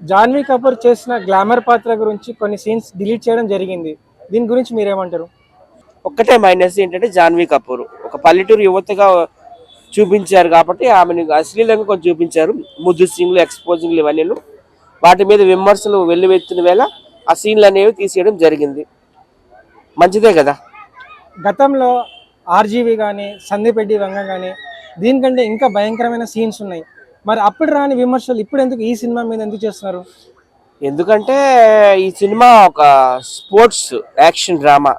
జాన్వీ కపూర్ చేసిన గ్లామర్ పాత్ర గురించి కొన్ని సీన్స్ డిలీట్ చేయడం జరిగింది. దీని గురించి మీరేమంటారు? ఒక్కటే మైనస్ ఏంటంటే జాన్వీ కపూర్ ఒక పల్లెటూరు యువతగా చూపించారు కాబట్టి ఆమెను అశ్లీలంగా కొంచెం చూపించారు. ముద్దు సీన్లు, ఎక్స్పోజింగ్లు ఇవన్నీ వాటి మీద విమర్శలు వెల్లువెత్తిన వేళ ఆ సీన్లు అనేవి తీసేయడం జరిగింది. మంచిదే కదా. గతంలో ఆర్జీవి కానీ, సందీప్ రెడ్డి వంగ కానీ దీనికంటే ఇంకా భయంకరమైన సీన్స్ ఉన్నాయి. మరి అప్పుడు రాని విమర్శలు ఇప్పుడు ఎందుకు ఈ సినిమా మీద ఎందుకు చేస్తున్నారు? ఎందుకంటే ఈ సినిమా ఒక sports action drama,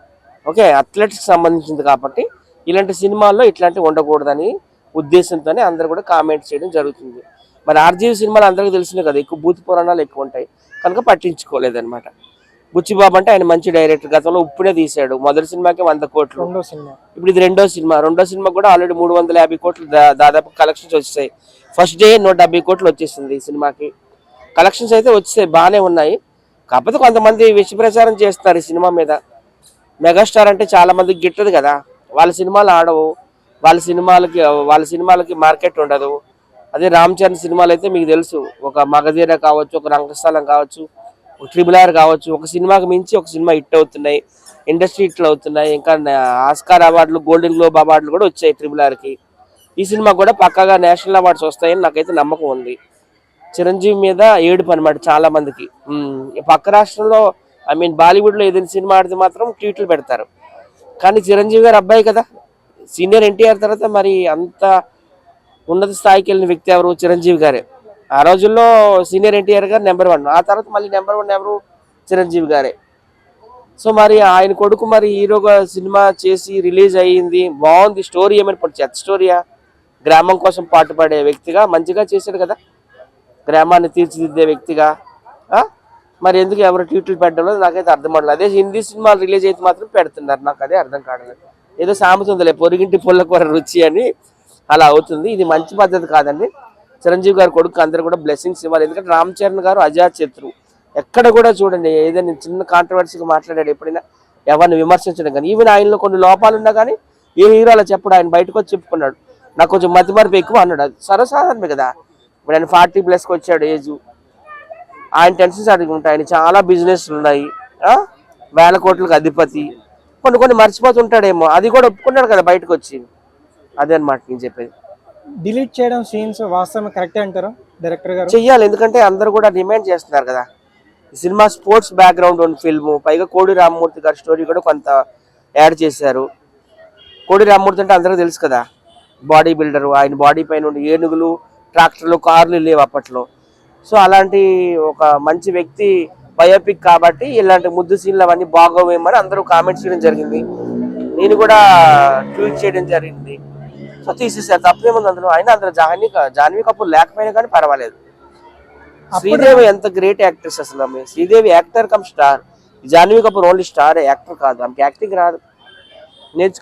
okay, athletics సంబంధించింది కాబట్టి ఇలాంటి సినిమాల్లో ఇట్లాంటివి ఉండకూడదని ఉద్దేశంతోనే అందరు కూడా కామెంట్ చేయడం జరుగుతుంది. మరి ఆర్జీవి సినిమాలు అందరికీ తెలిసినాయి కదా, ఎక్కువ భూత పురాణాలు ఎక్కువ ఉంటాయి కనుక పట్టించుకోలేదన్నమాట. బుచ్చిబాబు అంటే ఆయన మంచి డైరెక్టర్, గతంలో ఉప్పుడే తీశాడు. మొదటి సినిమాకి 100 కోట్లు, రెండో సినిమా. ఇప్పుడు ఇది రెండో సినిమా కూడా ఆల్రెడీ 350 కోట్లు దాదాపు కలెక్షన్స్ వచ్చేసాయి. ఫస్ట్ డే 170 కోట్లు వచ్చేసింది ఈ సినిమాకి. కలెక్షన్స్ అయితే వచ్చేసాయి, బాగానే ఉన్నాయి. కాకపోతే కొంతమంది విష ప్రచారం చేస్తారు ఈ సినిమా మీద. మెగాస్టార్ అంటే చాలా మందికి గిట్టదు కదా, వాళ్ళ సినిమాలు ఆడవు, వాళ్ళ సినిమాలకి మార్కెట్ ఉండదు. అదే రామ్ చరణ్ సినిమాలు అయితే మీకు తెలుసు, ఒక మగధీర కావచ్చు, ఒక రంగస్థలం కావచ్చు, ఒక RRR కావచ్చు, ఒక సినిమాకి మించి ఒక సినిమా హిట్ అవుతున్నాయి, ఇండస్ట్రీ హిట్లు అవుతున్నాయి. ఇంకా ఆస్కార్ అవార్డులు, గోల్డెన్ గ్లోబ్ అవార్డులు కూడా వచ్చాయి RRRకి. ఈ సినిమా కూడా పక్కాగా నేషనల్ అవార్డ్స్ వస్తాయని నాకైతే నమ్మకం ఉంది. చిరంజీవి మీద ఏడుపు అనమాట చాలా మందికి. పక్క రాష్ట్రంలో బాలీవుడ్లో ఏదైనా సినిమా ఆడితే మాత్రం ట్వీట్లు పెడతారు, కానీ చిరంజీవి గారు అబ్బాయి కదా, సీనియర్ ఎన్టీఆర్ తర్వాత మరి అంత ఉన్నత స్థాయికి వెళ్ళిన వ్యక్తి ఎవరు? చిరంజీవి గారే. ఆ రోజుల్లో సీనియర్ ఎన్టీఆర్ గారు నెంబర్ 1, ఆ తర్వాత మళ్ళీ నెంబర్ 1 ఎవరు? చిరంజీవి గారే. సో మరి ఆయన కొడుకు మరి హీరోగా సినిమా చేసి రిలీజ్ అయ్యింది, బాగుంది. స్టోరీ ఏమైనా చెత్త స్టోరీయా? గ్రామం కోసం పాటుపడే వ్యక్తిగా మంచిగా చేశాడు కదా, గ్రామాన్ని తీర్చిదిద్దే వ్యక్తిగా. మరి ఎందుకు ఎవరు ట్వీట్లు పెట్టడంలో నాకైతే అర్థం అవ్వలేదు. అదే హిందీ సినిమాలు రిలీజ్ అయితే మాత్రం పెడుతున్నారు, నాకు అదే అర్థం కావట్లేదు. ఏదో సామెతుందిలే, పొరిగింటి పుల్లకూర రుచి అని, అలా అవుతుంది. ఇది మంచి పద్ధతి కాదండి. చిరంజీవి గారి కొడుకు అందరూ కూడా బ్లెస్సింగ్స్ ఇవ్వాలి. ఎందుకంటే రామ్ చరణ్ గారు అజాత్ శత్రు. ఎక్కడ కూడా చూడండి, ఏదైనా చిన్న కాంట్రవర్సీగా మాట్లాడాడు ఎప్పుడైనా ఎవరిని విమర్శించడం కానీ, ఈవెన్ ఆయనలో కొన్ని లోపాలు ఉన్నా కానీ ఏ హీరో అలా చెప్పడు, ఆయన బయటకు వచ్చి చెప్పుకున్నాడు, నాకు కొంచెం మతిమరుపు ఎక్కువ అన్నాడు. అది సర్వసాధారణమే కదా. ఇప్పుడు ఆయన 40+ వచ్చాడు ఏజ్, ఆయన టెన్షన్స్ అడిగి ఉంటాయి. ఆయన చాలా బిజినెస్లు ఉన్నాయి, వేల కోట్లకు అధిపతి, కొన్ని మర్చిపోతుంటాడేమో, అది కూడా ఒప్పుకున్నాడు కదా బయటకు వచ్చి. అదే అనమాట నేను చెప్పేది. డిలీట్ చేయడం సీన్స్ వాస్తవం కరెక్టే అంటారు డైరెక్టర్ గారు? చెయ్యాలి, ఎందుకంటే అందరూ కూడా డిమాండ్ చేస్తున్నారు కదా. ఈ సినిమా స్పోర్ట్స్ బ్యాక్గ్రౌండ్ ఉన్న ఫిల్మ్, పైగా కోడి రామ్మూర్తి గారి స్టోరీ కూడా కొంత యాడ్ చేశారు. కోడి రామ్మూర్తి అంటే అందరికీ తెలుసు కదా, బాడీ బిల్డరు. ఆయన బాడీ పైన ఉండే ఏనుగులు, ట్రాక్టర్లు, కార్లు లేవు అప్పట్లో. సో అలాంటి ఒక మంచి వ్యక్తి బయోపిక్ కాబట్టి ఇలాంటి ముద్దు సీన్లు అవన్నీ బాగోవేమని అందరూ కామెంట్స్ చేయడం జరిగింది, నేను కూడా ట్వీట్ చేయడం జరిగింది. సో తీసేసారు, తప్పేముంది అందులో. అయినా అందులో జాన్వీ కపూర్ లేకపోయినా కానీ పర్వాలేదు. శ్రీదేవి ఎంత గ్రేట్ యాక్ట్రెస్ అసలు. ఆమె Sridevi actor come star, Janhvi Kapoor only star, actor కాదు. ఆమెకి యాక్టింగ్ రాదు, నేర్చుకో.